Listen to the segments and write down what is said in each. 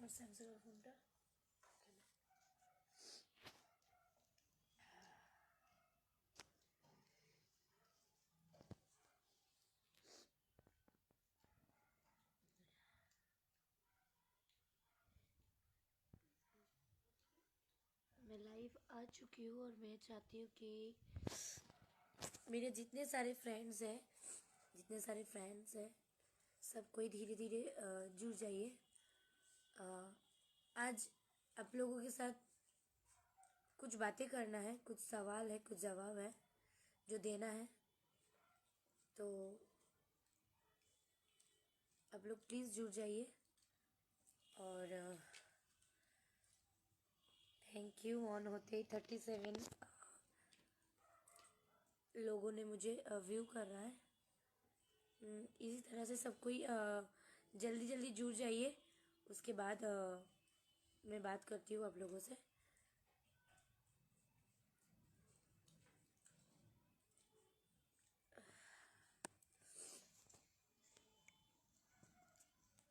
আমার স্যামসাংয়ের ফোনটা मैं लाइव आ चुकी हूँ और मैं चाहती हूँ कि मेरे जितने सारे फ्रेंड्स हैं सब कोई धीरे धीरे जुड़ जाइए। आज आप लोगों के साथ कुछ बातें करना है, कुछ सवाल है, कुछ जवाब है जो देना है, तो आप लोग प्लीज़ जुड़ जाइए। और थैंक यू। ऑन होते ही 37 लोगों ने मुझे व्यू कर रहा है। इसी तरह से सब कोई जल्दी जल्दी जुड़ जाइए। उसके बाद मैं बात करती हूँ आप लोगों से।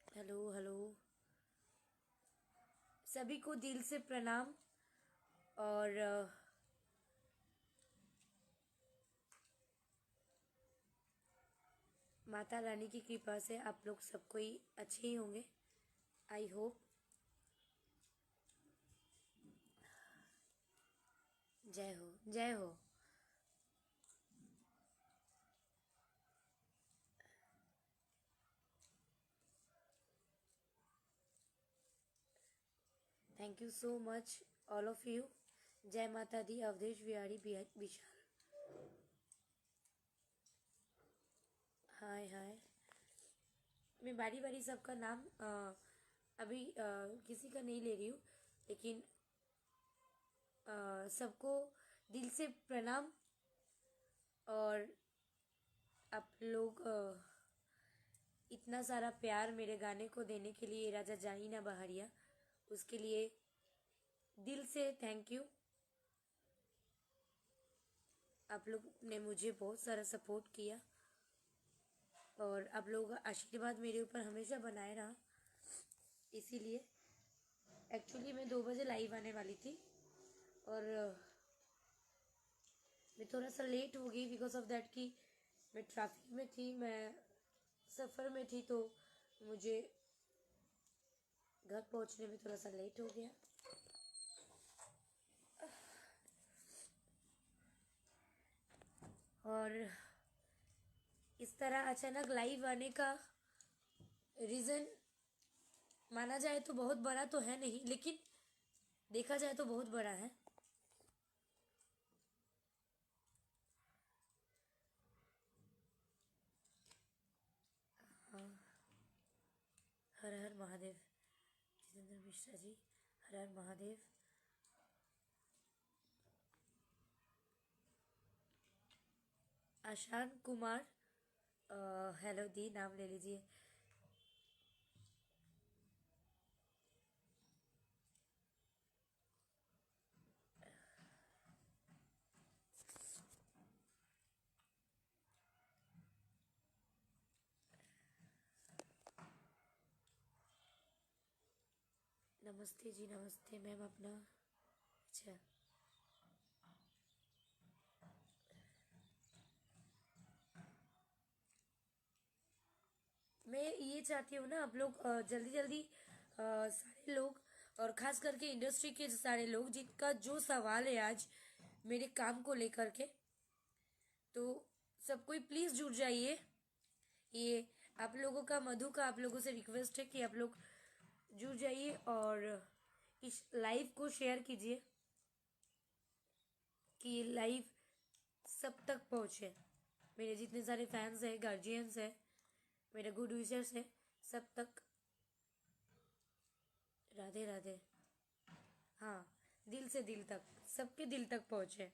हेलो हेलो, सभी को दिल से प्रणाम। और माता रानी की कृपा से आप लोग सब कोई अच्छे ही होंगे, आई होप। जय हो, जय हो। Thank you so much all of you. जय माता दी, अवधेश बिहारी विशाल। हाय हाय। मैं बारी बारी सबका नाम अभी किसी का नहीं ले रही हूँ, लेकिन सबको दिल से प्रणाम। और आप लोग इतना सारा प्यार मेरे गाने को देने के लिए, राजा जानी ना बहारिया, उसके लिए दिल से थैंक यू। आप लोग ने मुझे बहुत सारा सपोर्ट किया और आप लोगों का आशीर्वाद मेरे ऊपर हमेशा बनाए रहा। इसीलिए एक्चुअली मैं 2 बजे लाइव आने वाली थी और मैं थोड़ा सा लेट हो गई बिकॉज ऑफ दैट कि मैं ट्रैफिक में थी, मैं सफ़र में थी, तो मुझे घर पहुंचने में थोड़ा सा लेट हो गया। और इस तरह अचानक लाइव आने का रीज़न माना जाए तो बहुत बड़ा तो है नहीं, लेकिन देखा जाए तो बहुत बड़ा है। हाँ, हर हर महादेव। जितेंद्र मिश्रा जी, हर हर महादेव। आशान कुमार, हेलो दी, नाम ले लीजिए। नमस्ते जी, नमस्ते मैम। अपना अच्छा, मैं ये चाहती हूँ ना, आप लोग जल्दी जल्दी सारे लोग, और ख़ास करके इंडस्ट्री के सारे लोग जिनका जो सवाल है आज मेरे काम को लेकर के, तो सब कोई प्लीज़ जुड़ जाइए। ये आप लोगों का, मधु का आप लोगों से रिक्वेस्ट है कि आप लोग जुड़ जाइए और इस लाइव को शेयर कीजिए कि ये लाइव सब तक पहुँचे। मेरे जितने सारे फैंस हैं, गार्जियंस हैं, मेरे गुड विशर्स हैं, सब तक। राधे राधे। हाँ, दिल से दिल तक, सबके दिल तक पहुँचे।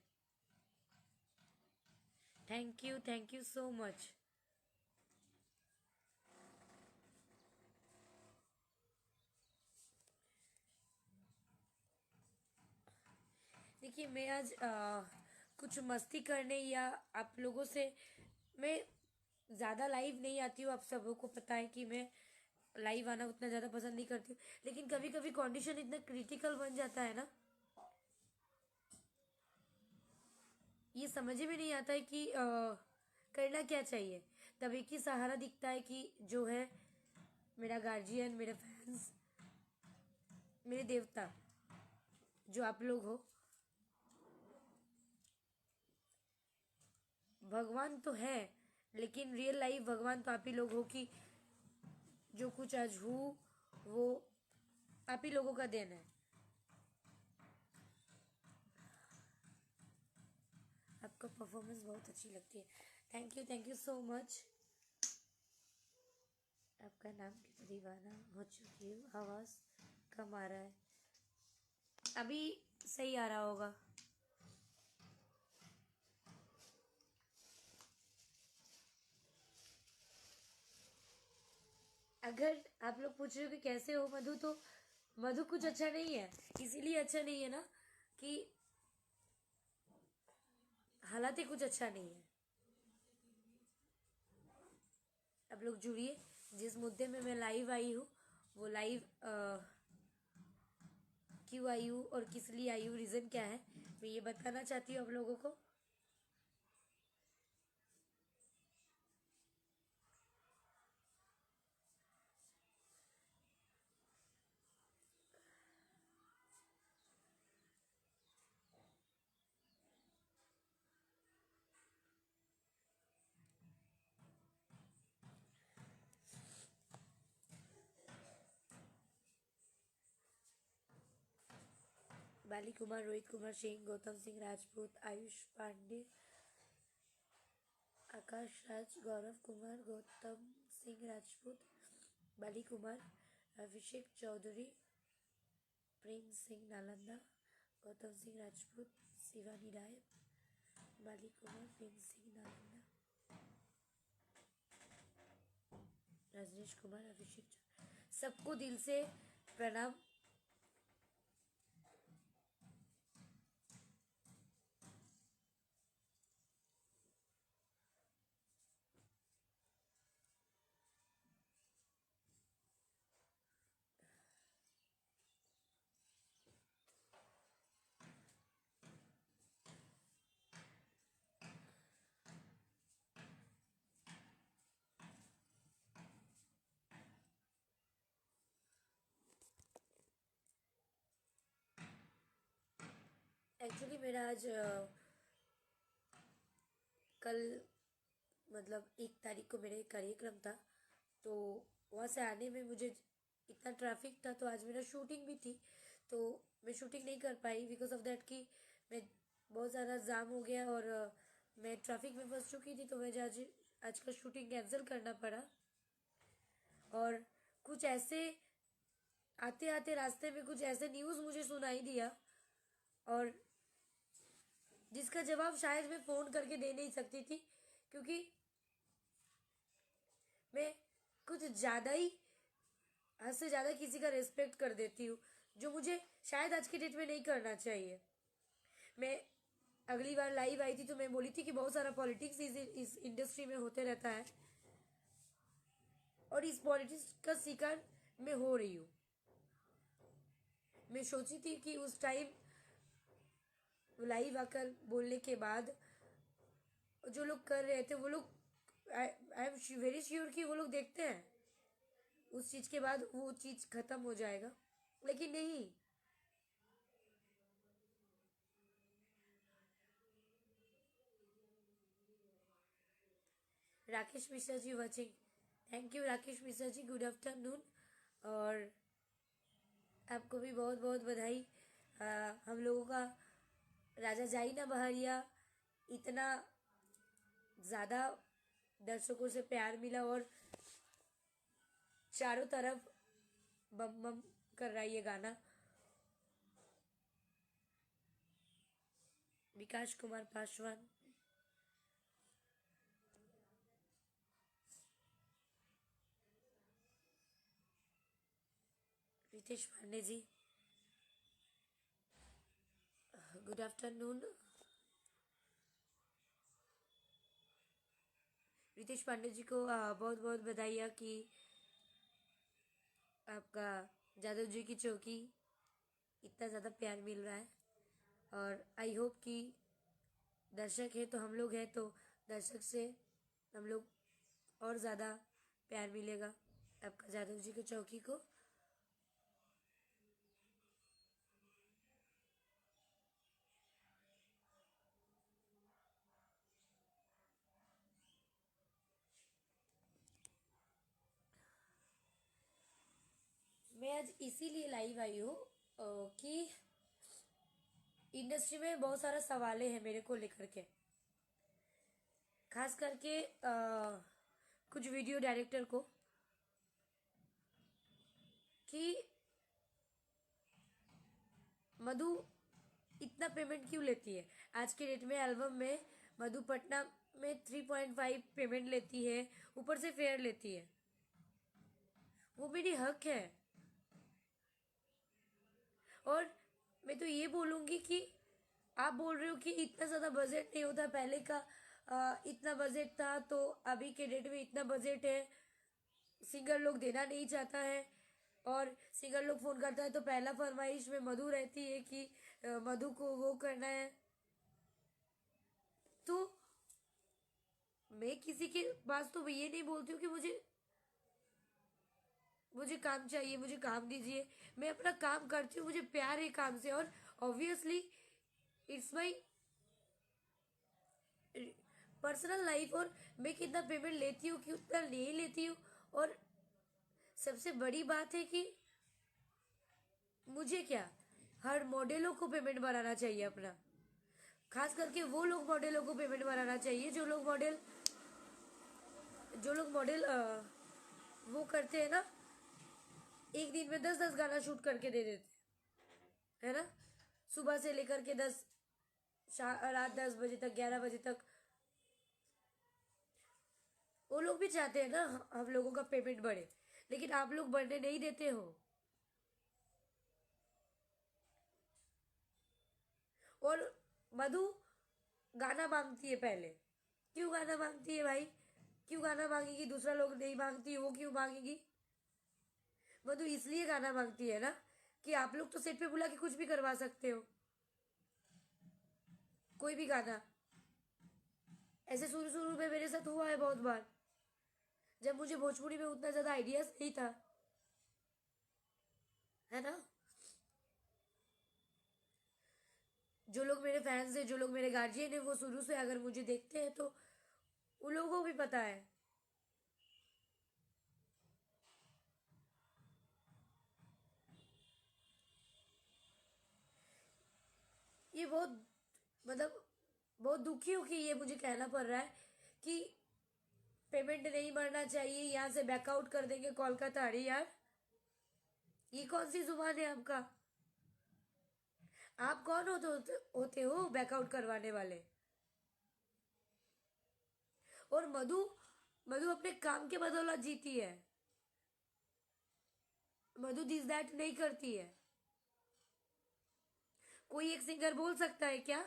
Thank you so much. देखिए, मैं आज कुछ मस्ती करने या आप लोगों से, मैं ज़्यादा लाइव नहीं आती हूँ। आप सबों को पता है कि मैं लाइव आना उतना ज़्यादा पसंद नहीं करती हूँ, लेकिन कभी कभी कंडीशन इतना क्रिटिकल बन जाता है ना, ये समझ में नहीं आता है कि करना क्या चाहिए। तब एक ही सहारा दिखता है कि जो है मेरा गार्जियन, मेरे फैंस, मेरे देवता जो आप लोग हो। भगवान तो है, लेकिन रियल लाइफ भगवान तो आप ही लोग हो कि जो कुछ आज हूँ वो आप ही लोगों का देन है। आपका परफॉर्मेंस बहुत अच्छी लगती है। Thank you so much. आपका नाम की दीवाना हो चुकी हूँ। आवाज़ कम आ रहा है, अभी सही आ रहा होगा। अगर आप लोग पूछ रहे हो कि कैसे हो मधु, तो मधु कुछ अच्छा नहीं है। इसीलिए अच्छा नहीं है ना कि हालात ही कुछ अच्छा नहीं है। आप लोग जुड़िए। जिस मुद्दे में मैं लाइव आई हूँ वो लाइव क्यों आई हूँ और किस लिए आई हूँ, रीज़न क्या है, मैं ये बताना चाहती हूँ आप लोगों को। बाली कुमार, रोहित कुमार सिंह, गौतम सिंह राजपूत, आयुष पांडे, आकाश राज, गौरव कुमार, गौतम सिंह राजपूत, बाली कुमार, अभिषेक चौधरी, प्रेम सिंह नालंदा, गौतम सिंह राजपूत, शिवानी राय, बाली कुमार, प्रेम सिंह नालंदा, रजनीश कुमार, अभिषेक चौधरी, सबको दिल से प्रणाम। एक्चुअली मेरा आज कल मतलब 1 तारीख को मेरा एक कार्यक्रम था, तो वहाँ से आने में मुझे इतना ट्रैफिक था, तो आज मेरा शूटिंग भी थी, तो मैं शूटिंग नहीं कर पाई बिकॉज ऑफ दैट कि मैं बहुत ज़्यादा जाम हो गया और मैं ट्रैफिक में फंस चुकी थी, तो मुझे आज का शूटिंग कैंसिल करना पड़ा। और कुछ ऐसे आते आते रास्ते में कुछ ऐसे न्यूज़ मुझे सुनाई दिया, और जिसका जवाब शायद मैं फ़ोन करके दे नहीं सकती थी, क्योंकि मैं कुछ ज़्यादा ही हद से ज़्यादा किसी का रिस्पेक्ट कर देती हूँ, जो मुझे शायद आज के डेट में नहीं करना चाहिए। मैं अगली बार लाइव आई थी तो मैं बोली थी कि बहुत सारा पॉलिटिक्स इस इंडस्ट्री में होते रहता है, और इस पॉलिटिक्स का शिकार मैं हो रही हूँ। मैं सोची थी कि उस टाइम लाइव आकर बोलने के बाद जो लोग कर रहे थे वो लोग आई एम वेरी श्योर कि वो लोग देखते हैं, उस चीज़ के बाद वो चीज़ खत्म हो जाएगा, लेकिन नहीं। Rakesh Mishra ji watching, thank you Rakesh Mishra ji, good afternoon. और आपको भी बहुत बहुत बधाई। हम लोगों का राजा जाइना बहरिया इतना ज़्यादा दर्शकों से प्यार मिला, और चारों तरफ बम बम कर रहा है ये गाना। विकास कुमार पासवान, रितेश पांडे जी, गुड आफ्टरनून। रितेश पांडे जी को बहुत बहुत बधाई कि आपका जादव जी की चौकी इतना ज़्यादा प्यार मिल रहा है। और आई होप कि दर्शक है तो हम लोग हैं, तो दर्शक से हम लोग और ज़्यादा प्यार मिलेगा आपका जादव जी की चौकी को। मैं आज इसीलिए लाइव आई हूँ कि इंडस्ट्री में बहुत सारा सवाल है मेरे को लेकर के, खास करके कुछ वीडियो डायरेक्टर को, कि मधु इतना पेमेंट क्यों लेती है। आज के डेट में एल्बम में मधु पटना में 3.5 पेमेंट लेती है, ऊपर से फेयर लेती है। वो मेरी हक है। और मैं तो ये बोलूँगी कि आप बोल रहे हो कि इतना ज़्यादा बजट नहीं होता पहले का, इतना बजट था तो अभी के डेट में इतना बजट है, सिंगर लोग देना नहीं चाहता है। और सिंगर लोग फ़ोन करता है तो पहला फरमाइश में मधु रहती है कि मधु को वो करना है। तो मैं किसी के पास तो ये नहीं बोलती हूँ कि मुझे मुझे काम चाहिए, मुझे काम दीजिए। मैं अपना काम करती हूँ, मुझे प्यार है काम से। और obviously it's my personal life. और मैं कितना पेमेंट लेती हूँ कितना नहीं लेती हूँ। और सबसे बड़ी बात है कि मुझे क्या, हर मॉडलों को पेमेंट बनाना चाहिए अपना। खास करके वो लोग मॉडलों को पेमेंट बनाना चाहिए जो लोग मॉडल वो करते हैं ना, एक दिन में 10-10 गाना शूट करके दे देते हैं, है ना। सुबह से लेकर के रात 10 बजे तक, 11 बजे तक। वो लोग भी चाहते हैं ना हम लोगों का पेमेंट बढ़े, लेकिन आप लोग बढ़ने नहीं देते हो। और मधु गाना मांगती है पहले। क्यों गाना मांगती है भाई? क्यों गाना मांगेगी? दूसरा लोग नहीं मांगती, वो क्यों मांगेगी? मधु इसलिए गाना मांगती है ना कि आप लोग तो सेट पे बुला के कुछ भी करवा सकते हो, कोई भी गाना। ऐसे शुरू शुरू में मेरे साथ हुआ है बहुत बार, जब मुझे भोजपुरी में उतना ज्यादा आइडियाज नहीं था, है ना। जो लोग मेरे फैंस हैं, जो लोग मेरे गार्जियन है, वो शुरू से अगर मुझे देखते हैं तो उन लोगों को भी पता है। ये बहुत, मतलब बहुत दुखी हूँ कि ये मुझे कहना पड़ रहा है कि पेमेंट नहीं बढ़ना चाहिए, यहाँ से बैकआउट कर देंगे कोलकाता। अरे यार, ये कौन सी जुबान है आपका? आप कौन होते हो बैकआउट करवाने वाले? और मधु मधु अपने काम के बदौलत जीती है। मधु दिस दैट नहीं करती है। कोई एक सिंगर बोल सकता है क्या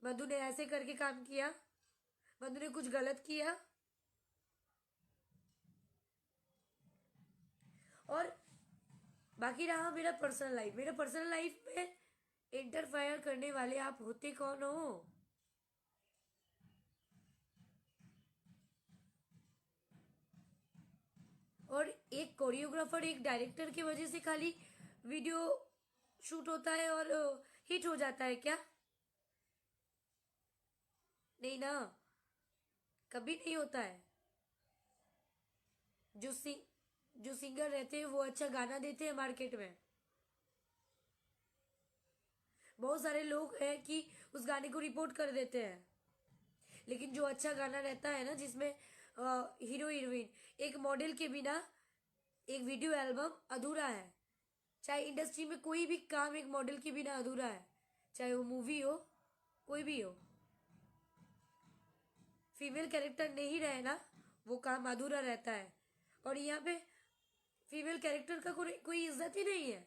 मधु ने ऐसे करके काम किया, मधु ने कुछ गलत किया? और बाकी रहा मेरा पर्सनल लाइफ में इंटरफायर करने वाले आप होते कौन हो? और एक कोरियोग्राफर, एक डायरेक्टर की वजह से खाली वीडियो शूट होता है और हिट हो जाता है क्या? नहीं ना, कभी नहीं होता है। जो सिंग जो सिंगर रहते हैं वो अच्छा गाना देते हैं मार्केट में। बहुत सारे लोग हैं कि उस गाने को रिपोर्ट कर देते हैं, लेकिन जो अच्छा गाना रहता है ना, जिसमें हीरो हीरोइन, एक मॉडल के बिना एक वीडियो एल्बम अधूरा है। चाहे इंडस्ट्री में कोई भी काम एक मॉडल के बिना अधूरा है, चाहे वो मूवी हो, कोई भी हो। फीमेल कैरेक्टर नहीं रहे ना, वो काम अधूरा रहता है। और यहाँ पे फीमेल कैरेक्टर का कोई इज्जत ही नहीं है।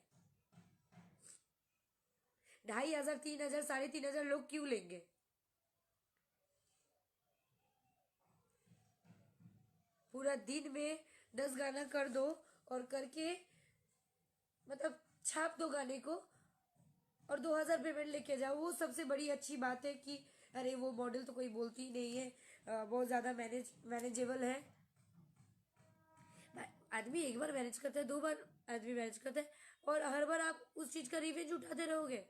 2,500, 3,000, 3,500 लोग क्यों लेंगे? पूरा दिन में 10 गाना कर दो और करके छाप दो गाने को और 2,000 पेमेंट लेके जाओ, वो सबसे बड़ी अच्छी बात है कि अरे वो मॉडल तो कोई बोलती ही नहीं है, बहुत ज़्यादा मैनेजेबल है। आदमी एक बार मैनेज करता है, 2 बार आदमी मैनेज करता है, और हर बार आप उस चीज का रिवेंज उठाते रहोगे।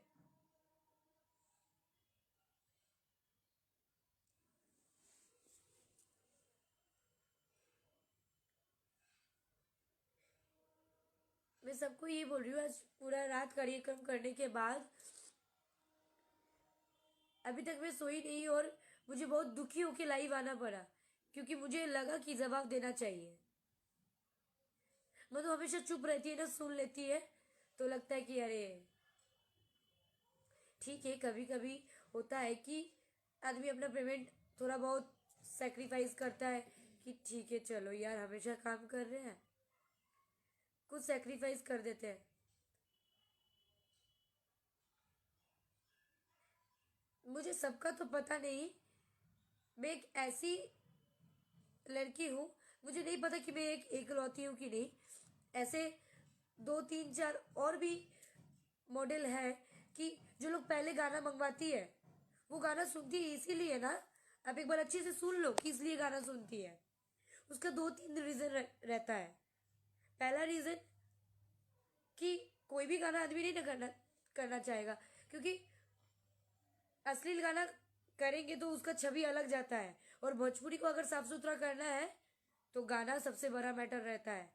मैं सबको ये बोल रही हूँ, आज पूरा रात कार्यक्रम करने के बाद अभी तक मैं सोई नहीं, और मुझे बहुत दुखी होके लाइव आना पड़ा, क्योंकि मुझे लगा कि जवाब देना चाहिए। मधु हमेशा चुप रहती है ना, सुन लेती है, तो लगता है कि अरे ठीक है, कभी कभी होता है कि आदमी अपना पेमेंट थोड़ा बहुत सेक्रीफाइस करता है कि ठीक है चलो यार, हमेशा काम कर रहे हैं, कुछ सेक्रीफाइस कर देते हैं। मुझे सबका तो पता नहीं, मैं एक ऐसी लड़की हूँ, मुझे नहीं पता कि मैं एक एकलौती हूँ कि नहीं। ऐसे 2 3 4 और भी मॉडल है कि जो लोग पहले गाना मंगवाती है, वो गाना सुनती है इसीलिए ना, आप एक बार अच्छे से सुन लो कि इसलिए गाना सुनती है। उसका 2 3 रीजन रहता है। पहला रीजन कि कोई भी गाना आदमी नहीं ना करना करना चाहेगा, क्योंकि अश्लील गाना करेंगे तो उसका छवि अलग जाता है, और भोजपुरी को अगर साफ सुथरा करना है तो गाना सबसे बड़ा मैटर रहता है।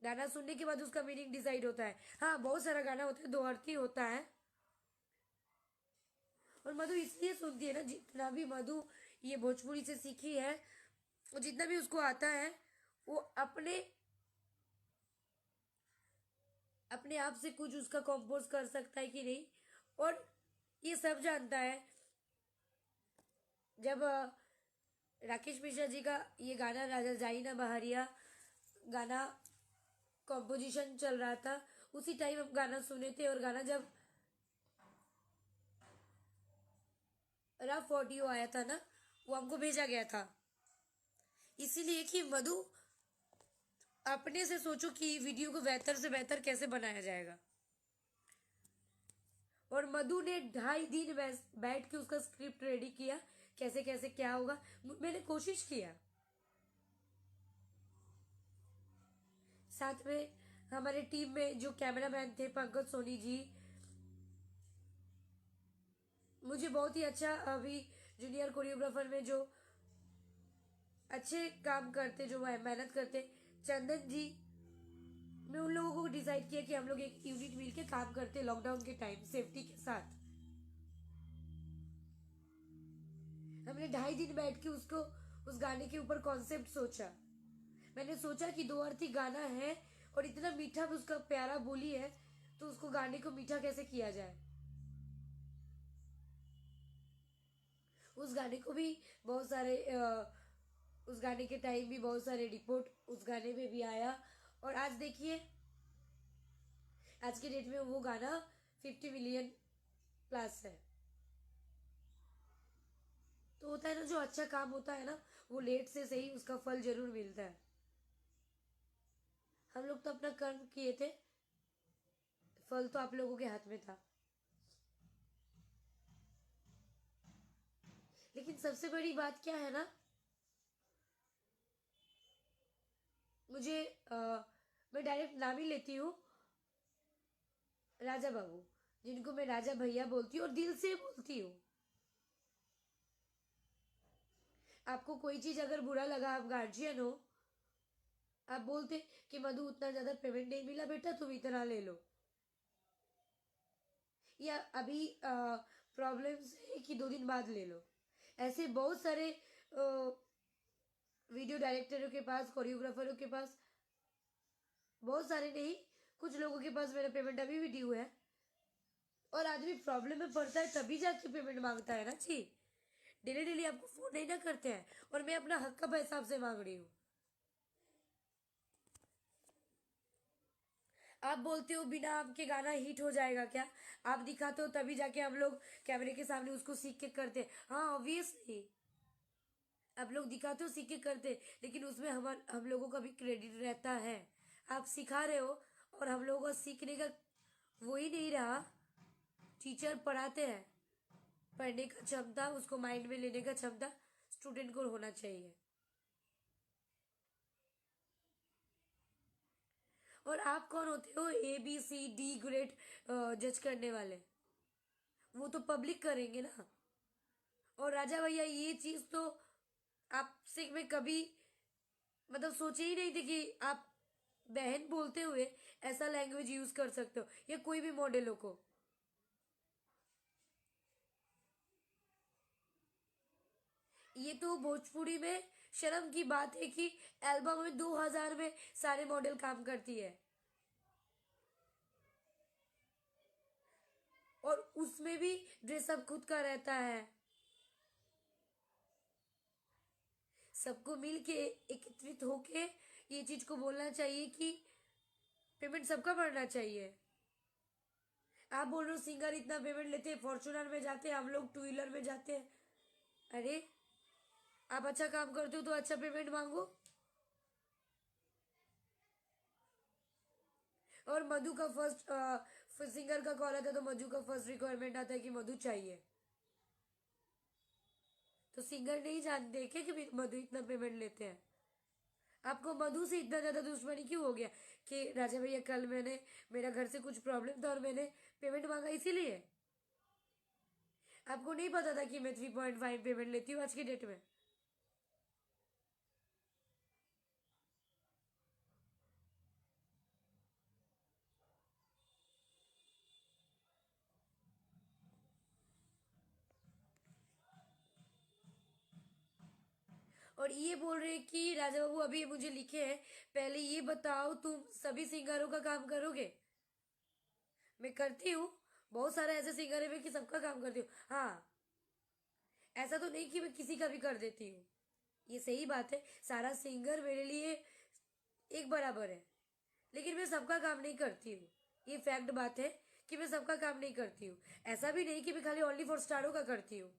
गाना सुनने के बाद उसका मीनिंग डिसाइड होता है। हाँ, बहुत सारा गाना होता है, दो अर्थी होता है, और मधु इसलिए सुनती है ना, जितना भी मधु ये भोजपुरी से सीखी है, और जितना भी उसको आता है, वो अपने अपने आप से कुछ उसका कंपोज कर सकता है कि नहीं। और ये सब जानता है, जब राकेश मिश्रा जी का ये गाना राजा जाई ना बहारिया गाना कॉम्पोजिशन चल रहा था, उसी टाइम हम गाना सुने थे, और गाना जब रफ ऑडियो आया था ना, वो हमको भेजा गया था, इसीलिए कि मधु अपने से सोचो कि वीडियो को बेहतर से बेहतर कैसे बनाया जाएगा। और मधु ने 2.5 दिन बैठ के उसका स्क्रिप्ट रेडी किया, कैसे कैसे क्या होगा, मैंने कोशिश किया। साथ में हमारे टीम में जो कैमरामैन थे पंकज सोनी जी, मुझे बहुत ही अच्छा, अभी जूनियर कोरियोग्राफर में जो अच्छे काम करते, जो मेहनत करते, चंदन जी, मैं उन लोगों को डिसाइड किया कि हम लोग एक यूनिट मिलके काम करते लॉकडाउन के टाइम सेफ्टी के साथ। हमने 2.5 दिन बैठ के उसको, उस गाने के ऊपर कॉन्सेप्ट सोचा। मैंने सोचा कि दो अर्थी गाना है, और इतना मीठा भी उसका प्यारा बोली है, तो उसको गाने को मीठा कैसे किया जाए। उस गाने को भी बहुत सारे उस गाने के टाइम भी बहुत सारे रिपोर्ट उस गाने में भी आया, और आज देखिए, आज के डेट में वो गाना 50 मिलियन प्लस है। तो होता है ना, जो अच्छा काम होता है ना, वो लेट से सही उसका फल जरूर मिलता है। हम लोग तो अपना कर्म किए थे, फल तो आप लोगों के हाथ में था। लेकिन सबसे बड़ी बात क्या है ना, मुझे मैं डायरेक्ट नाम ही लेती हूँ, राजा बाबू, जिनको मैं राजा भैया बोलती हूँ और दिल से बोलती हूँ। आपको कोई चीज अगर बुरा लगा, आप गार्जियन हो, आप बोलते कि मधु उतना ज्यादा पेमेंट नहीं मिला बेटा, तुम इतना ले लो, या अभी प्रॉब्लम है कि 2 दिन बाद ले लो। ऐसे बहुत सारे वीडियो डायरेक्टरों के पास, कोरियोग्राफरों के पास, बहुत सारे नहीं, कुछ लोगों के पास मेरा पेमेंट अभी भी ड्यू है, और आदमी प्रॉब्लम में पड़ता है तभी जाके पेमेंट मांगता है ना जी। डेली डेली आपको फोन नहीं ना करते हैं, और मैं अपना हक का पैसा आपसे मांग रही हूँ। आप बोलते हो बिना आपके गाना हिट हो जाएगा क्या? आप दिखाते हो तभी जाके हम लोग कैमरे के सामने उसको सीख के करते। हाँ, ऑब्वियसली आप लोग दिखाते हो, सीख के करते, लेकिन उसमें हम लोगों का भी क्रेडिट रहता है। आप सिखा रहे हो, और हम लोगों का सीखने का वो ही नहीं रहा। टीचर पढ़ाते हैं, पढ़ने का क्षमता, उसको माइंड में लेने का क्षमता स्टूडेंट को होना चाहिए। और आप कौन होते हो ABCD ग्रेड जज करने वाले? वो तो पब्लिक करेंगे ना। और राजा भैया ये चीज तो आपसे मैं कभी मतलब सोचे ही नहीं थे कि आप बहन बोलते हुए ऐसा लैंग्वेज यूज कर सकते हो, या कोई भी मॉडलों को। ये तो भोजपुरी में शर्म की बात है कि एल्बम में 2000 में सारे मॉडल काम करती है, और उसमें भी ड्रेसअप खुद का रहता है। सबको मिल के एकत्रित होके ये चीज को बोलना चाहिए कि पेमेंट सबका बढ़ना चाहिए। आप बोल रहे हो सिंगर इतना पेमेंट लेते हैं, फॉर्चूनर में जाते हैं, हम लोग टू व्हीलर में जाते हैं। अरे, आप अच्छा काम करते हो तो अच्छा पेमेंट मांगो। और मधु का फर्स्ट सिंगर का कॉल आता है तो मधु का फर्स्ट रिक्वायरमेंट आता है कि मधु चाहिए। तो सिंगर नहीं जानते क्या कि मधु इतना पेमेंट लेते हैं? आपको मधु से इतना ज्यादा दुश्मनी क्यों हो गया कि राजा भैया कल मैंने मेरा घर से कुछ प्रॉब्लम था और मैंने पेमेंट मांगा इसीलिए? आपको नहीं पता था कि मैं 3.5 पेमेंट लेती हूँ आज की डेट में? और ये बोल रहे हैं कि राजा बाबू अभी मुझे लिखे हैं, पहले ये बताओ तुम सभी सिंगरों का काम करोगे? मैं करती हूँ। बहुत सारे ऐसे सिंगर है मैं कि सबका काम करती हूँ, हाँ। ऐसा तो नहीं कि मैं किसी का भी कर देती हूँ। ये सही बात है, सारा सिंगर मेरे लिए एक बराबर है। लेकिन मैं सबका काम नहीं करती हूँ। ये फैक्ट बात है कि मैं सबका काम नहीं करती हूँ। ऐसा भी नहीं कि मैं खाली ओनली फॉर स्टारों का करती हूँ।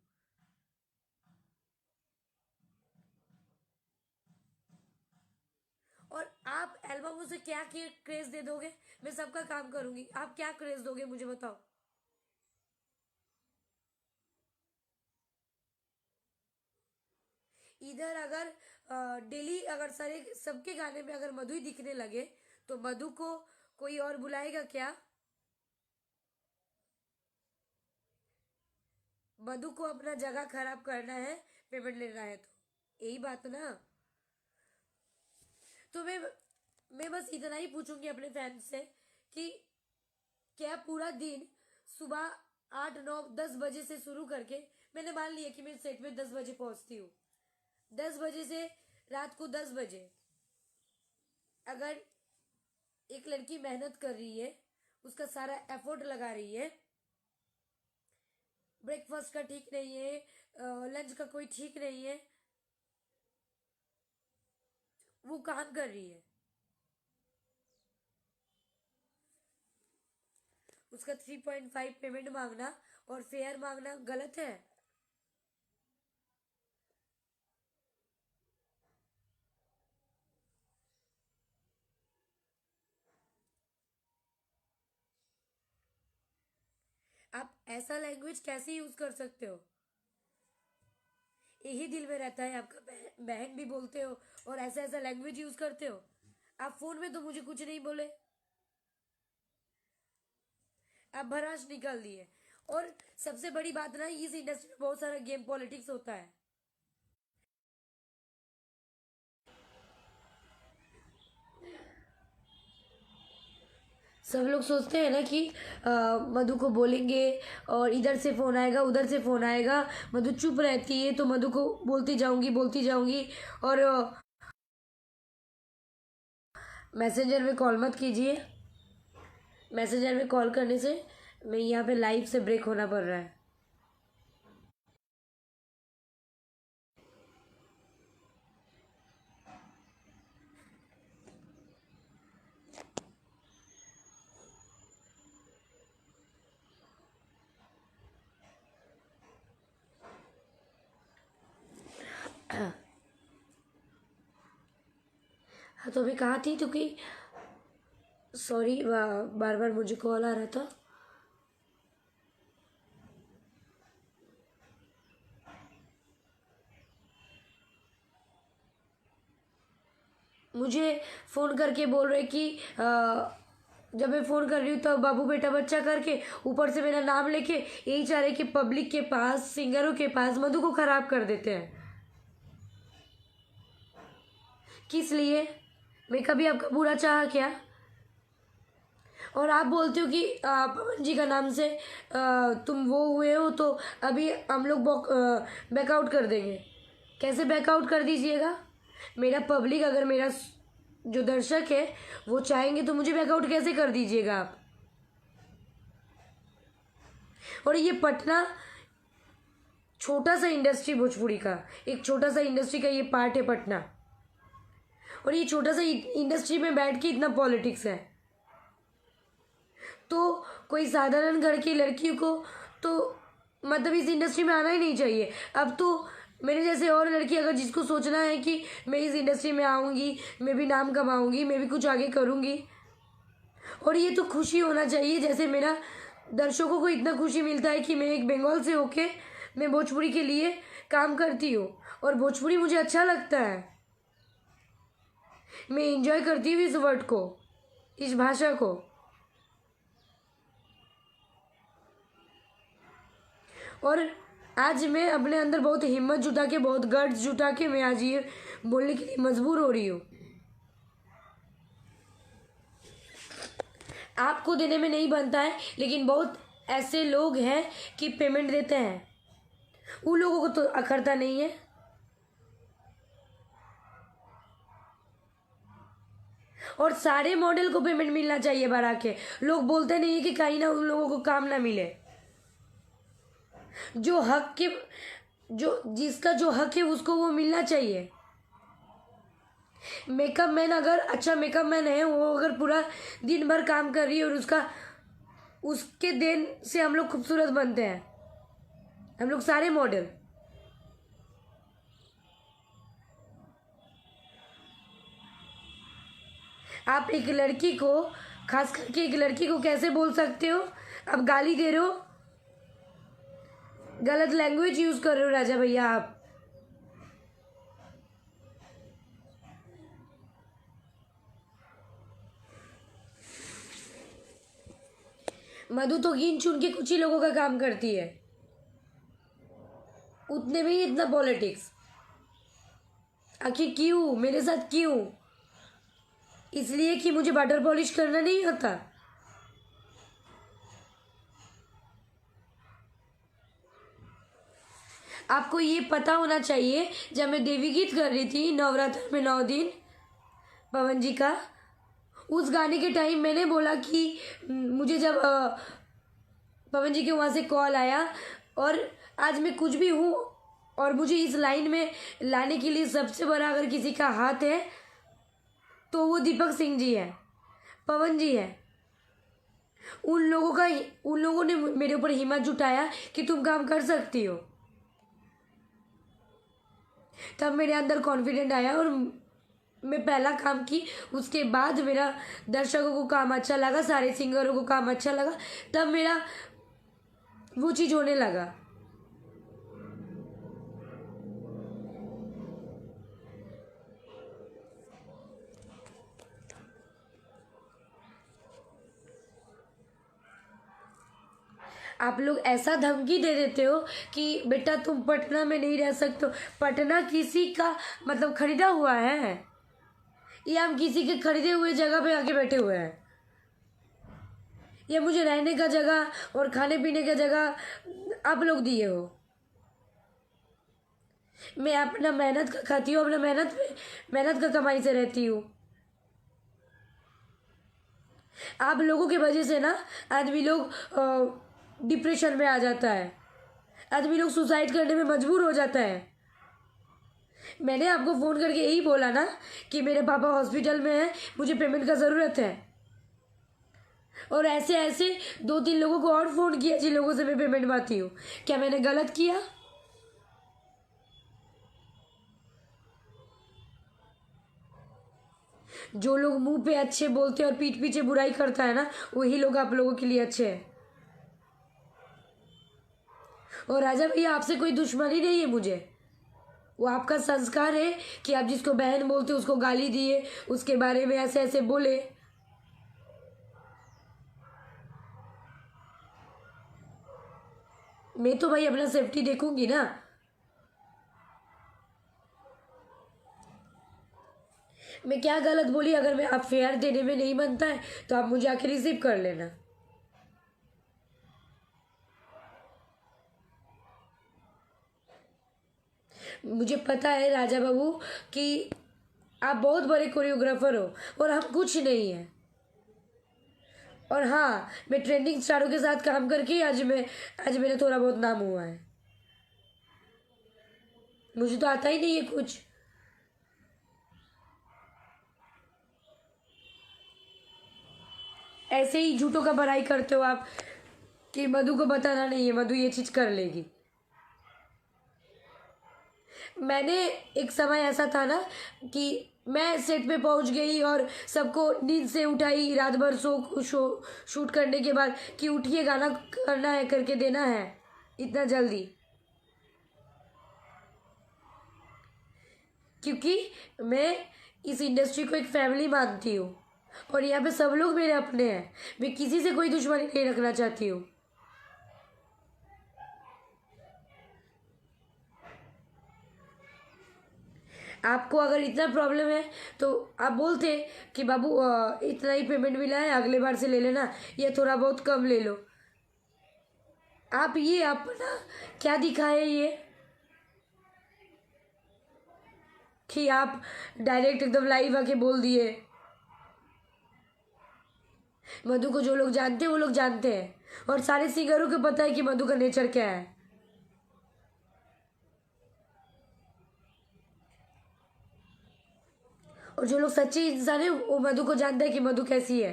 और आप एल्बमों से क्या क्रेज दे दोगे? मैं सबका काम करूंगी, आप क्या क्रेज दोगे मुझे बताओ। इधर अगर डेली अगर सारे सबके गाने में अगर मधु ही दिखने लगे तो मधु को कोई और बुलाएगा क्या? मधु को अपना जगह खराब करना है, पेमेंट लेना है तो यही बात ना। तो मैं बस इतना ही पूछूंगी अपने फैंस से कि क्या पूरा दिन सुबह 8 9 10 बजे से शुरू करके, मैंने मान लिया कि मैं सेट में 10 बजे पहुंचती हूँ, 10 बजे से रात को 10 बजे अगर एक लड़की मेहनत कर रही है, उसका सारा एफर्ट लगा रही है, ब्रेकफास्ट का ठीक नहीं है, लंच का कोई ठीक नहीं है, वो काम कर रही है, उसका 3.5 पेमेंट मांगना और फेयर मांगना गलत है? आप ऐसा लैंग्वेज कैसे यूज कर सकते हो? यही दिल में रहता है आपका, बहन भी बोलते हो और ऐसा ऐसा लैंग्वेज यूज करते हो। आप फोन में तो मुझे कुछ नहीं बोले, आप भराश निकाल दिए। और सबसे बड़ी बात ना, इस इंडस्ट्री में बहुत सारा गेम पॉलिटिक्स होता है। सब लोग सोचते हैं ना कि मधु को बोलेंगे और इधर से फोन आएगा उधर से फोन आएगा, मधु चुप रहती है तो मधु को बोलती जाऊंगी। और मैसेंजर में कॉल मत कीजिए, मैसेंजर में कॉल करने से मैं यहाँ पे लाइव से ब्रेक होना पड़ रहा है। हाँ, तो मैं कहा थी तो कि सॉरी, बार बार मुझे कॉल आ रहा था। मुझे फ़ोन करके बोल रहे कि जब मैं फ़ोन कर रही हूँ तब बाबू बेटा बच्चा करके ऊपर से मेरा नाम लेके यही चाह रहे कि पब्लिक के पास, सिंगरों के पास मधु को ख़राब कर देते हैं। किस लिए? मैं कभी आपका बुरा चाहा क्या? और आप बोलते हो कि पवन जी का नाम से तुम वो हुए हो तो अभी हम लोग बैकआउट कर देंगे। कैसे बैकआउट कर दीजिएगा? मेरा पब्लिक, अगर मेरा जो दर्शक है वो चाहेंगे तो मुझे बैकआउट कैसे कर दीजिएगा आप? और ये पटना छोटा सा इंडस्ट्री, भोजपुरी का एक छोटा सा इंडस्ट्री का ये पार्ट है पटना, और ये छोटा सा इंडस्ट्री में बैठ के इतना पॉलिटिक्स है। तो कोई साधारण घर की लड़की को तो मतलब इस इंडस्ट्री में आना ही नहीं चाहिए। अब तो मेरे जैसे और लड़की अगर जिसको सोचना है कि मैं इस इंडस्ट्री में आऊँगी, मैं भी नाम कमाऊँगी, मैं भी कुछ आगे करूँगी, और ये तो खुशी होना चाहिए। जैसे मेरा दर्शकों को इतना खुशी मिलता है कि मैं एक बंगाल से होके मैं भोजपुरी के लिए काम करती हूँ और भोजपुरी मुझे अच्छा लगता है। मैं एंजॉय करती हूँ इस वर्ड को, इस भाषा को। और आज मैं अपने अंदर बहुत हिम्मत जुटा के, बहुत गट्स जुटा के मैं आज ये बोलने के लिए मजबूर हो रही हूँ। आपको देने में नहीं बनता है, लेकिन बहुत ऐसे लोग हैं कि पेमेंट देते हैं, उन लोगों को तो अखरता नहीं है। और सारे मॉडल को पेमेंट मिलना चाहिए बढ़ा के। लोग बोलते नहीं है कि कहीं ना उन लोगों को काम ना मिले। जो हक के, जो जिसका जो हक है उसको वो मिलना चाहिए। मेकअप मैन अगर अच्छा मेकअप मैन है, वो अगर पूरा दिन भर काम कर रही है और उसके देन से हम लोग खूबसूरत बनते हैं, हम लोग सारे मॉडल। आप एक लड़की को, खास करके एक लड़की को कैसे बोल सकते हो? आप गाली दे रहे हो, गलत लैंग्वेज यूज कर रहे हो राजा भैया आप। मधु तो गिन चुन के कुछ ही लोगों का काम करती है, उतने में ही इतना पॉलिटिक्स। आखिर क्यों मेरे साथ, क्यों? इसलिए कि मुझे बटर पॉलिश करना नहीं आता। आपको ये पता होना चाहिए, जब मैं देवी गीत कर रही थी नवरात्र में 9 दिन पवन जी का, उस गाने के टाइम मैंने बोला कि मुझे जब पवन जी के वहाँ से कॉल आया, और आज मैं कुछ भी हूँ और मुझे इस लाइन में लाने के लिए सबसे बड़ा अगर किसी का हाथ है तो वो दीपक सिंह जी है, पवन जी है। उन लोगों ने मेरे ऊपर हिम्मत जुटाया कि तुम काम कर सकती हो। तब मेरे अंदर कॉन्फिडेंट आया और मैं पहला काम की। उसके बाद मेरा दर्शकों को काम अच्छा लगा, सारे सिंगरों को काम अच्छा लगा, तब मेरा वो चीज़ होने लगा। आप लोग ऐसा धमकी दे देते हो कि बेटा तुम पटना में नहीं रह सकते हो। पटना किसी का मतलब खरीदा हुआ है, या हम किसी के खरीदे हुए जगह पे आके बैठे हुए हैं? या मुझे रहने का जगह और खाने पीने का जगह आप लोग दिए हो? मैं अपना मेहनत का खाती हूँ, अपना मेहनत का कमाई से रहती हूँ। आप लोगों की वजह से ना आदमी लोग डिप्रेशन में आ जाता है, आदमी लोग सुसाइड करने में मजबूर हो जाता है। मैंने आपको फ़ोन करके यही बोला ना कि मेरे पापा हॉस्पिटल में हैं, मुझे पेमेंट का ज़रूरत है। और ऐसे ऐसे 2-3 लोगों को और फ़ोन किया जिन लोगों से मैं पेमेंट पाती हूँ। क्या मैंने गलत किया? जो लोग मुंह पे अच्छे बोलते हैं और पीठ पीछे बुराई करता है ना, वही लोग आप लोगों के लिए अच्छे हैं। और राजा भैया, आपसे कोई दुश्मनी नहीं है मुझे। वो आपका संस्कार है कि आप जिसको बहन बोलते उसको गाली दिए, उसके बारे में ऐसे ऐसे बोले। मैं तो भाई अपना सेफ्टी देखूंगी ना। मैं क्या गलत बोली? अगर मैं आप फेयर देने में नहीं बनता है तो आप मुझे आके रिसीव कर लेना। मुझे पता है राजा बाबू कि आप बहुत बड़े कोरियोग्राफर हो और हम कुछ नहीं है। और हाँ, मैं ट्रेंडिंग स्टारों के साथ काम करके आज मेरा थोड़ा बहुत नाम हुआ है। मुझे तो आता ही नहीं है कुछ। ऐसे ही झूठों का बड़ाई करते हो आप कि मधु को बताना नहीं है, मधु ये चीज कर लेगी। मैंने एक समय ऐसा था ना कि मैं सेट पे पहुंच गई और सबको नींद से उठाई रात भर शूट करने के बाद कि उठिए गाना करना है, करके देना है इतना जल्दी। क्योंकि मैं इस इंडस्ट्री को एक फैमिली मानती हूँ और यहाँ पे सब लोग मेरे अपने हैं। मैं किसी से कोई दुश्मनी नहीं रखना चाहती हूँ। आपको अगर इतना प्रॉब्लम है तो आप बोलते कि बाबू इतना ही पेमेंट मिला है, अगले बार से ले लेना, या थोड़ा बहुत कम ले लो। आप ये अपना क्या दिखाए ये कि आप डायरेक्ट एकदम लाइव आके बोल दिए। मधु को जो लोग जानते हैं वो लोग जानते हैं, और सारे सिंगरों को पता है कि मधु का नेचर क्या है। और जो लोग सच्चे इंसान है वो मधु को जानता है कि मधु कैसी है।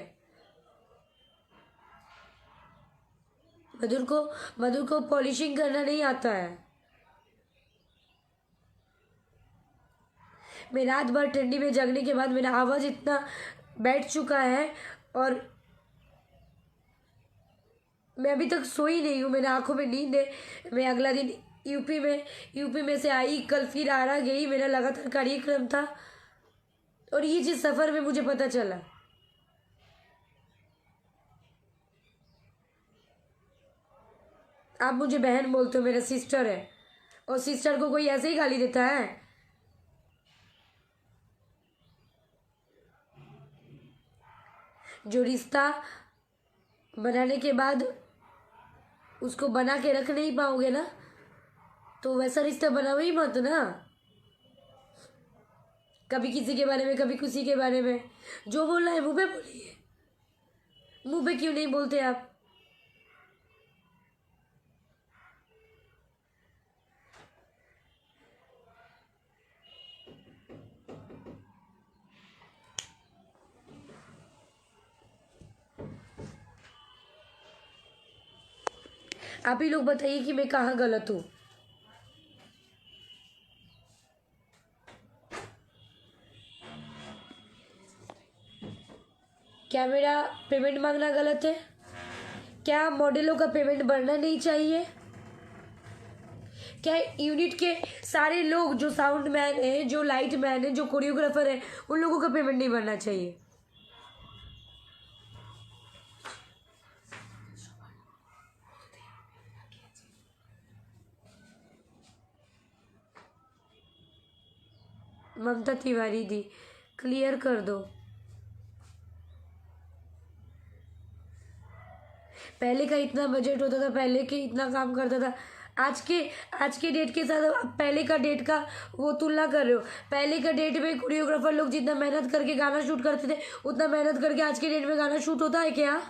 मधुर को पॉलिशिंग करना नहीं आता है। मैं रात भर ठंडी में जगने के बाद मेरा आवाज इतना बैठ चुका है और मैं अभी तक सोई नहीं हूँ। मेरे आंखों में नींद है। मैं अगला दिन यूपी में से आई, कल फिर आरा गई। मेरा लगातार कार्यक्रम था और ये चीज सफर में मुझे पता चला। आप मुझे बहन बोलते हो, मेरा सिस्टर है, और सिस्टर को कोई ऐसे ही गाली देता है? जो रिश्ता बनाने के बाद उसको बना के रख नहीं पाओगे ना, तो वैसा रिश्ता बनाओ ही मत ना। कभी किसी के बारे में, कभी किसी के बारे में। जो बोलना है मुंह पे बोलिए। मुंह पे क्यों नहीं बोलते आप? आप ही लोग बताइए कि मैं कहाँ गलत हूँ। क्या मेरा पेमेंट मांगना गलत है? क्या मॉडलों का पेमेंट बढ़ना नहीं चाहिए? क्या यूनिट के सारे लोग, जो साउंड मैन है, जो लाइट मैन है, जो कोरियोग्राफर है, उन लोगों का पेमेंट नहीं बढ़ना चाहिए? ममता तिवारी दी, क्लियर कर दो। पहले का इतना बजट होता था, पहले के इतना काम करता था। आज के डेट के साथ आप पहले का डेट का वो तुलना कर रहे हो। पहले का डेट में कोरियोग्राफर लोग जितना मेहनत करके गाना शूट करते थे, उतना मेहनत करके आज के डेट में गाना शूट होता है क्या?